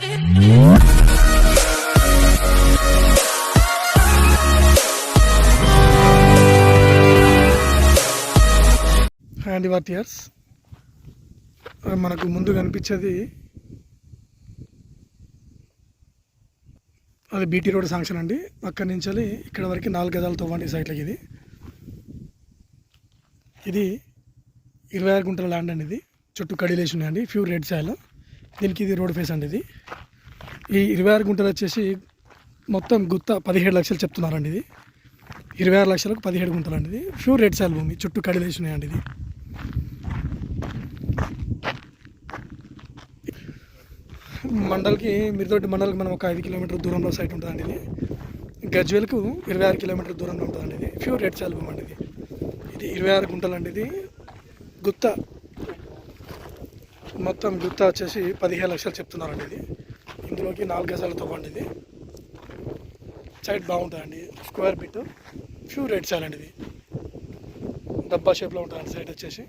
Handy వాటియర్స్ మనకు ముందు కనిపించేది అది బీటీ రోడ్ శాంక్షన్ అండి. అక్కడి నుంచి ఇక్కడ వరకు 4 గజాలు తవ్వండి సైట్లకి. ఇది 26 గుంటల ల్యాండ్ అండి. ఇది చుట్టూ కడిలేసి ఉన్నాయండి, ప్యూర్ రెడ్ సాయిల్. దీనికి ఇది రోడ్ ఫేస్ అండి. ఇది ఈ 26 గుంటలు వచ్చేసి మొత్తం గుత్త 17 లక్షలు చెప్తున్నారండి. ఇది 26 లక్షలకు 17 గుంటలు అండి. ఇది ప్యూర్ రెడ్ సాయిల్ భూమి, చుట్టూ కడిలేసి ఉన్నాయండి. ఇది మండల్కి మిర్దొడ్డి మండల్కి మనం ఒక 5 కిలోమీటర్ దూరంలో సైట్ ఉంటుందండి. ఇది గజ్వేల్కు 26 కిలోమీటర్ దూరంలో ఉంటుందండి. ఇది ప్యూర్ రెడ్ సాయిల్ భూమి అండి. ఇది 26 గుంటలు అండి. ఇది గుత్త మొత్తం గుత్త వచ్చేసి 15 లక్షలు చెప్తున్నారండి. ఇది ఇందులోకి 4 గజాలు తవ్వండి. ఇది సైట్ బాగుంటుందండి, square bit, pure red soil అండి. ఇది డబ్బా షేప్లో ఉంటుందండి సైట్ వచ్చేసి.